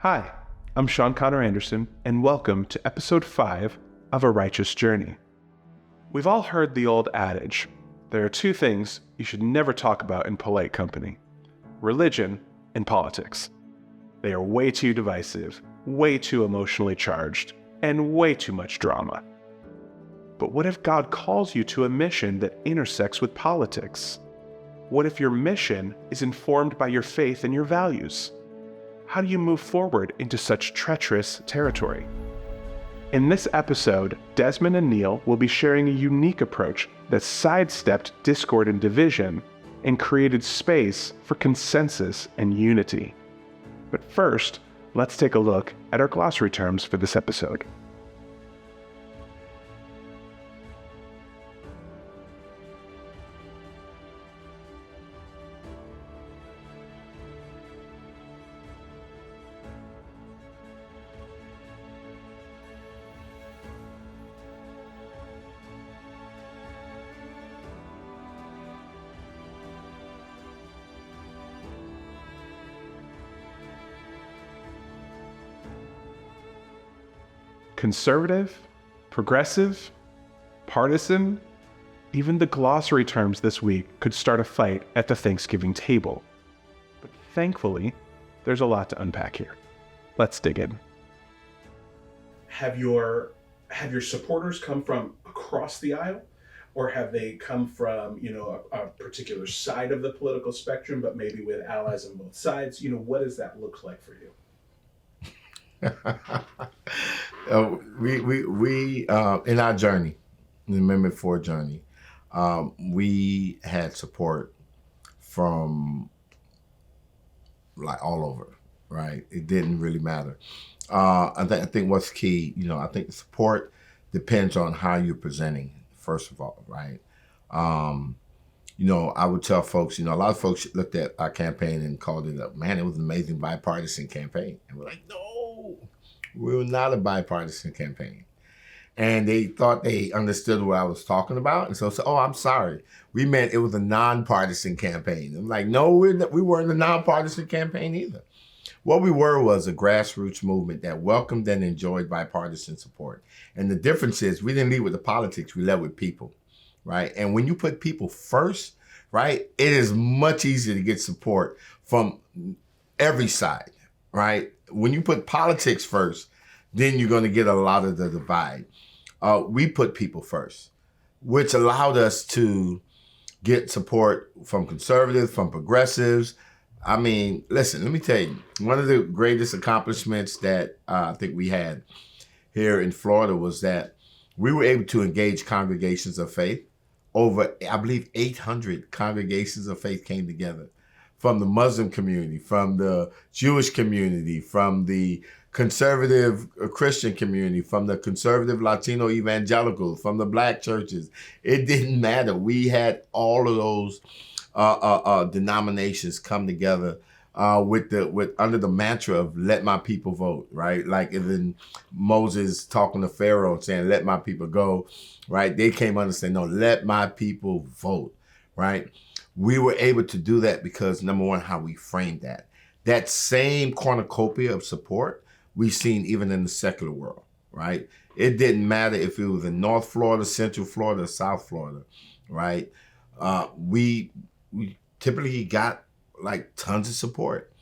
Hi, I'm Sean Connor Anderson, and welcome to episode 5 of A Righteous Journey. We've all heard the old adage, there are two things you should never talk about in polite company: religion and politics. They are way too divisive, way too emotionally charged, and way too much drama. But what if God calls you to a mission that intersects with politics? What if your mission is informed by your faith and your values? How do you move forward into such treacherous territory? In this episode, Desmond and Neil will be sharing a unique approach that sidestepped discord and division and created space for consensus and unity. But first, let's take a look at our glossary terms for this episode. Conservative, progressive, partisan, even the glossary terms this week could start a fight at the Thanksgiving table. But thankfully, there's a lot to unpack here. Let's dig in. Have your supporters come from across the aisle, or have they come from a particular side of the political spectrum, but maybe with allies on both sides? What does that look like for you? We in our journey, the Amendment 4 journey, we had support from like all over, right? It didn't really matter. I think what's key, I think the support depends on how you're presenting, first of all, right? I would tell folks, a lot of folks looked at our campaign and called it it was an amazing bipartisan campaign. And we're like, no, we were not a bipartisan campaign. And they thought they understood what I was talking about. And so I said, I'm sorry. We meant it was a nonpartisan campaign. I'm like, no, we weren't a nonpartisan campaign either. What we were was a grassroots movement that welcomed and enjoyed bipartisan support. And the difference is we didn't lead with the politics, we led with people, right? And when you put people first, right, it is much easier to get support from every side, right? When you put politics first, then you're going to get a lot of the divide. We put people first, which allowed us to get support from conservatives, from progressives. I mean, listen, let me tell you, one of the greatest accomplishments that I think we had here in Florida was that we were able to engage congregations of faith. Over, I believe, 800 congregations of faith came together from the Muslim community, from the Jewish community, from the conservative Christian community, from the conservative Latino evangelicals, from the black churches. It didn't matter. We had all of those denominations come together with under the mantra of "Let my people vote," right? Like in Moses talking to Pharaoh and saying, "Let my people go," right? They came under saying, "No, let my people vote," right? We were able to do that because, number one, how we framed that. That same cornucopia of support we've seen even in the secular world, right? It didn't matter if it was in North Florida, Central Florida, South Florida, right? We typically got like tons of support.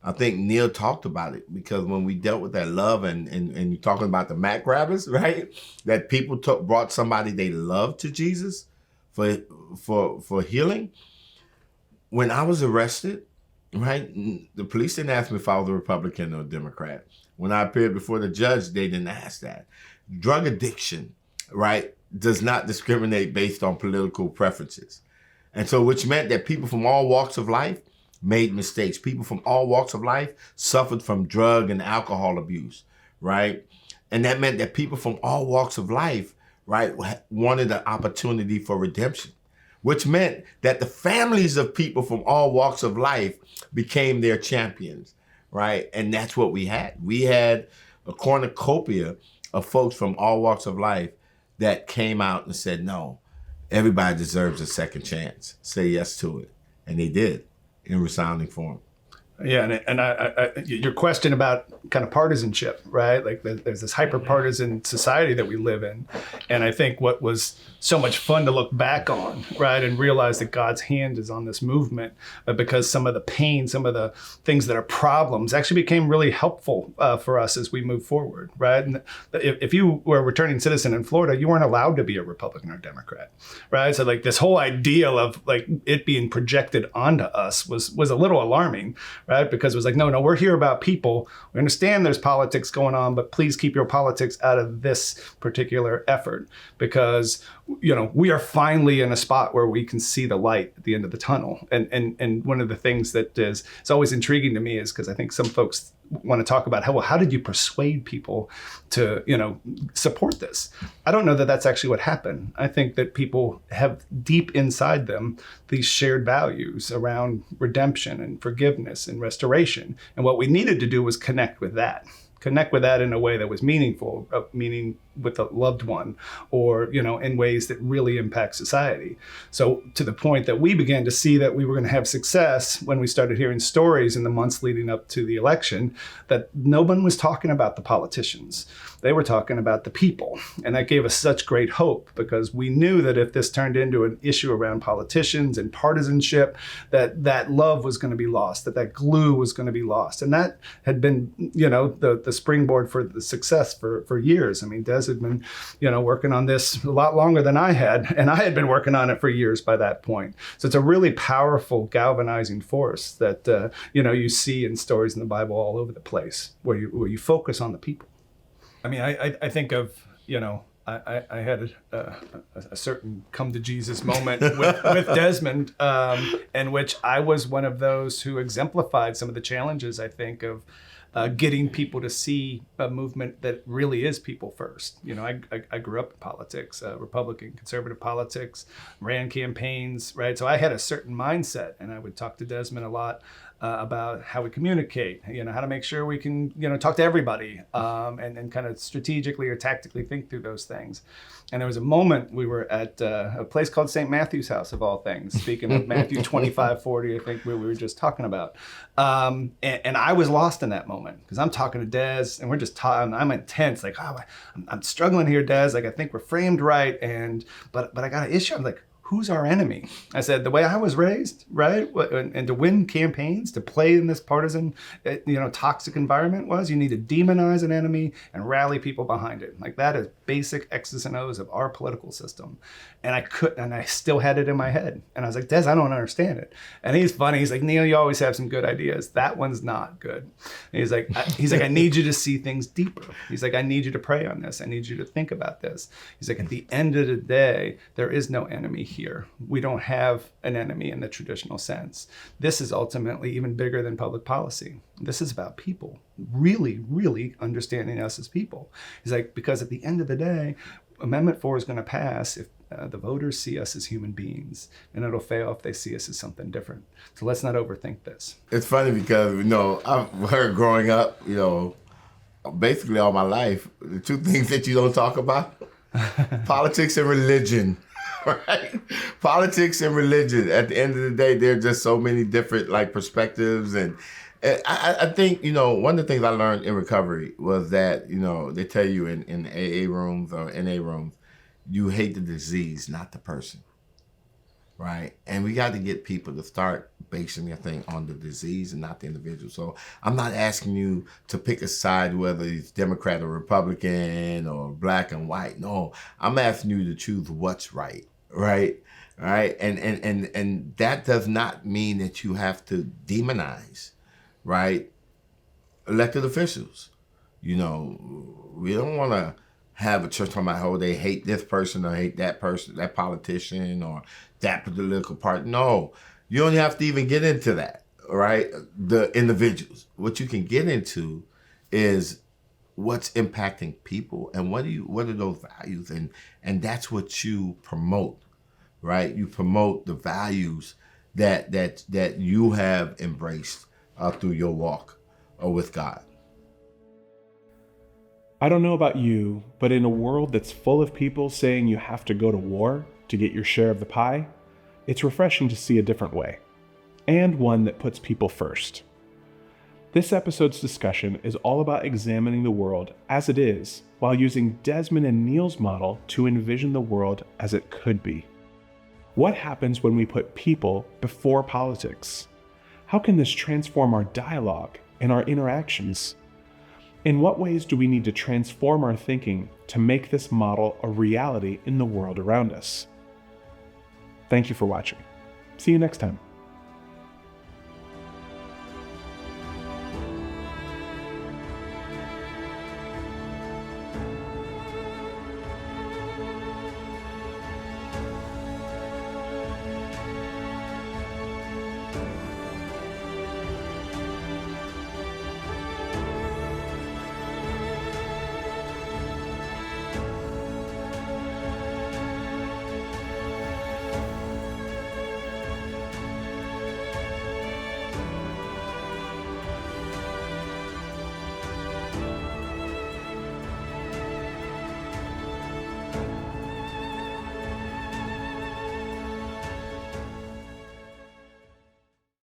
I think Neil talked about it because when we dealt with that love and you're talking about the mat grabbers, right? That people brought somebody they loved to Jesus for healing. When I was arrested, right, the police didn't ask me if I was a Republican or a Democrat. When I appeared before the judge, they didn't ask that. Drug addiction, right, does not discriminate based on political preferences. And so, which meant that people from all walks of life made mistakes. People from all walks of life suffered from drug and alcohol abuse, right? And that meant that people from all walks of life, right, wanted an opportunity for redemption, which meant that the families of people from all walks of life became their champions, right? And that's what we had. We had a cornucopia of folks from all walks of life that came out and said, no, everybody deserves a second chance. Say yes to it. And they did in resounding form. Yeah, your question about kind of partisanship, right? Like there's this hyper-partisan society that we live in. And I think what was so much fun to look back on, right, and realize that God's hand is on this movement, but because some of the pain, some of the things that are problems actually became really helpful for us as we move forward, right? And if you were a returning citizen in Florida, you weren't allowed to be a Republican or Democrat, right? So like this whole ideal of like it being projected onto us was a little alarming, right? Because it was like, no, we're here about people. We understand there's politics going on, but please keep your politics out of this particular effort, because we are finally in a spot where we can see the light at the end of the tunnel. And one of the things that is always intriguing to me is because I think some folks want to talk about how did you persuade people to support this? I don't know that that's actually what happened. I think that people have deep inside them these shared values around redemption and forgiveness and restoration. And what we needed to do was connect with that in a way that was meaningful, meaning with a loved one, or in ways that really impact society. So to the point that we began to see that we were going to have success when we started hearing stories in the months leading up to the election that no one was talking about the politicians. They were talking about the people. And that gave us such great hope, because we knew that if this turned into an issue around politicians and partisanship, that love was going to be lost, that glue was going to be lost. And that had been, the springboard for the success for years. I mean, Des had been, working on this a lot longer than I had, and I had been working on it for years by that point. So it's a really powerful galvanizing force that, you see in stories in the Bible all over the place, where you focus on the people. I mean, I think of, I had a certain come to Jesus moment with Desmond, in which I was one of those who exemplified some of the challenges, I think, of getting people to see a movement that really is people first. I grew up in politics, Republican, conservative politics, ran campaigns, right? So I had a certain mindset, and I would talk to Desmond a lot about how we communicate, how to make sure we can, talk to everybody, and kind of strategically or tactically think through those things. And there was a moment we were at a place called St. Matthew's House, of all things, speaking of Matthew 25:40, I think we were just talking about. And I was lost in that moment, because I'm talking to Des, and we're just talking, I'm intense, like, I'm struggling here, Des, like, I think we're framed right, but I got an issue. I'm like, who's our enemy? I said, the way I was raised, right? And to win campaigns, to play in this partisan, toxic environment was, you need to demonize an enemy and rally people behind it. Like, that is basic X's and O's of our political system. And I still had it in my head. And I was like, Des, I don't understand it. And he's funny. He's like, Neil, you always have some good ideas. That one's not good. And he's like, I need you to see things deeper. He's like, I need you to pray on this. I need you to think about this. He's like, at the end of the day, there is no enemy here. We don't have an enemy in the traditional sense. This is ultimately even bigger than public policy. This is about people, really, really understanding us as people. He's like, because at the end of the day, Amendment 4 is going to pass if the voters see us as human beings, and it'll fail if they see us as something different. So let's not overthink this. It's funny because, I've heard growing up, basically all my life, the two things that you don't talk about, politics and religion. Right? Politics and religion. At the end of the day, there are just so many different perspectives. And I think, one of the things I learned in recovery was that, they tell you in AA rooms or NA rooms, you hate the disease, not the person. Right? And we got to get people to start basing their thing on the disease and not the individual. So I'm not asking you to pick a side, whether it's Democrat or Republican or black and white. No, I'm asking you to choose what's right. Right? Right? And that does not mean that you have to demonize, right, elected officials. We don't want to have a church talking about, they hate this person or hate that person, that politician or that political party. No, you don't have to even get into that, right? The individuals. What you can get into is what's impacting people and what are those values, and that's what you promote, right? You promote the values that you have embraced through your walk with God. I don't know about you, but in a world that's full of people saying you have to go to war to get your share of the pie, it's refreshing to see a different way, and one that puts people first. This episode's discussion is all about examining the world as it is, while using Desmond and Neil's model to envision the world as it could be. What happens when we put people before politics? How can this transform our dialogue and our interactions? In what ways do we need to transform our thinking to make this model a reality in the world around us? Thank you for watching. See you next time.